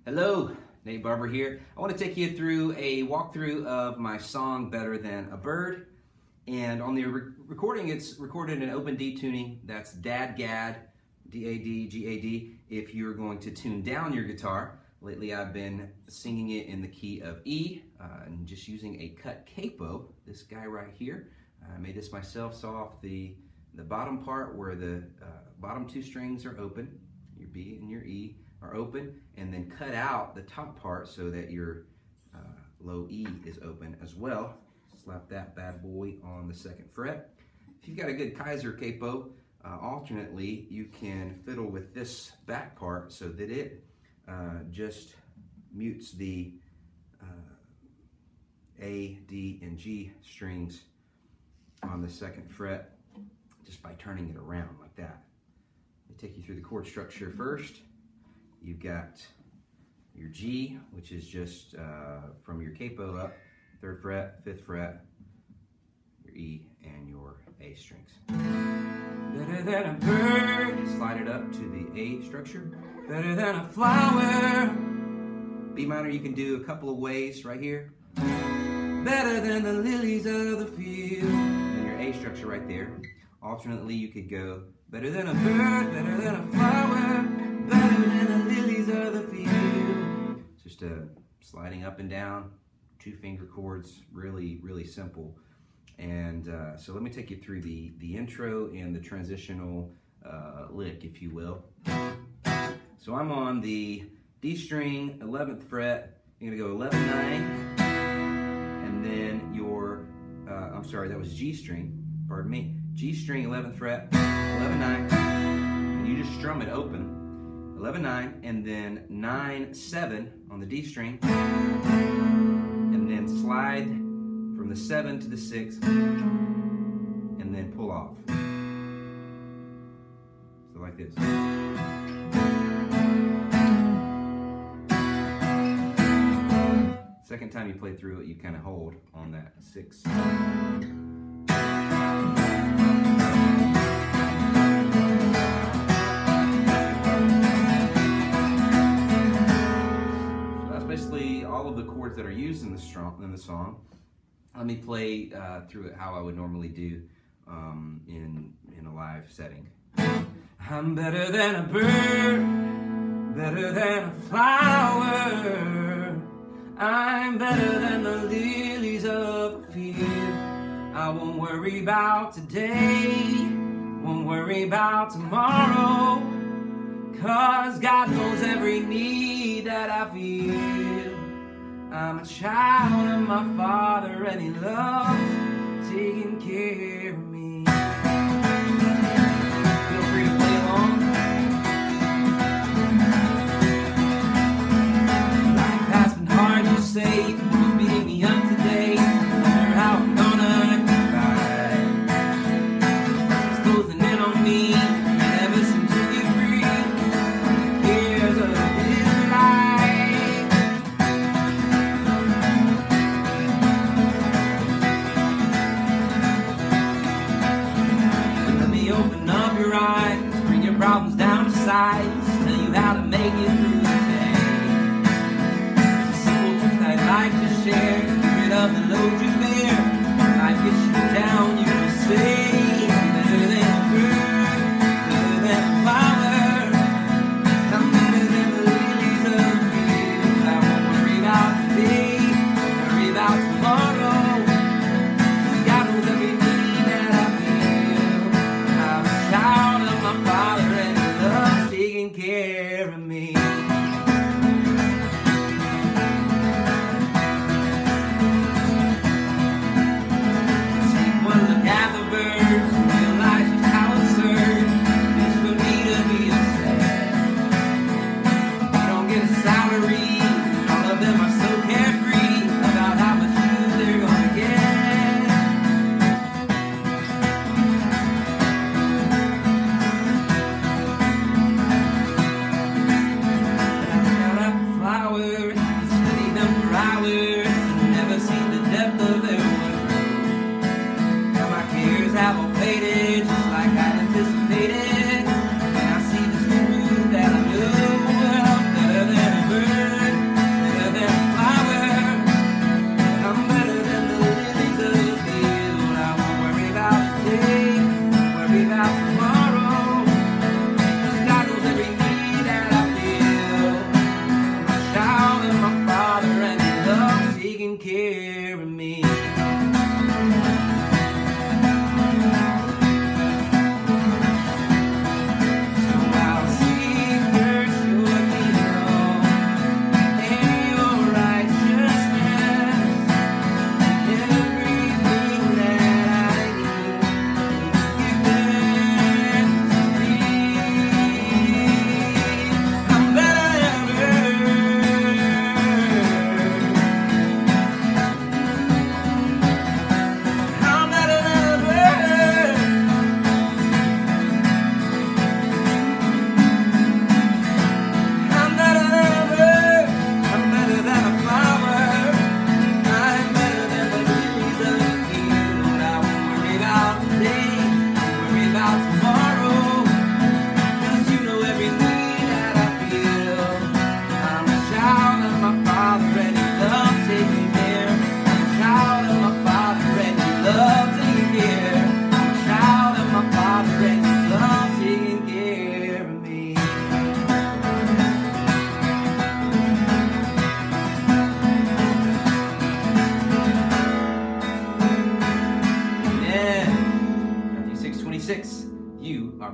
Hello, Nate Barber here. I want to take you through a walkthrough of my song Better Than a Bird. And on the recording, it's recorded in open D tuning. That's Dadgad, D-A-D, G-A-D. If you're going to tune down your guitar, lately I've been singing it in the key of E and just using a cut capo, this guy right here. I made this myself, saw off the bottom part where the bottom two strings are open, your B and your E are open, and then cut out the top part so that your low E is open as well. Slap that bad boy on the second fret. If you've got a good Kaiser capo, alternately you can fiddle with this back part so that it just mutes the A, D, and G strings on the second fret just by turning it around like that. Let me take you through the chord structure first. You've got your G, which is just from your capo up, 3rd fret, 5th fret, your E, and your A strings. Better than a bird. Slide it up to the A structure. Better than a flower. B minor you can do a couple of ways right here. Better than the lilies of the field. And your A structure right there. Alternately you could go better than a bird, better than a flower, better than the lilies of the field. Just sliding up and down, 2-finger chords, really, really simple. And so let me take you through the intro and the transitional lick, if you will. So I'm on the D string, 11th fret. You're gonna go 11, 9, and then your, I'm sorry, that was G string, pardon me. G string, 11th fret, 11, 9, and you just strum it open, 11, 9, and then 9, 7 on the D string, and then slide from the 7 to the 6, and then pull off. So like this. Second time you play through it, you kind of hold on that 6. All of the chords that are used in the song. Let me play through it how I would normally do in a live setting. I'm better than a bird, better than a flower. I'm better than the lilies of the field. I won't worry about today, won't worry about tomorrow, 'cause God knows every need that I feel. I'm a child of my Father and He loves taking care of me. Feel free to play along. Life has been hard, you say, you're beating me up today. Wonder how I'm gonna get by. It's closing in on me, never seem to get free from the cares of this life.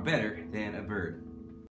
better than a bird.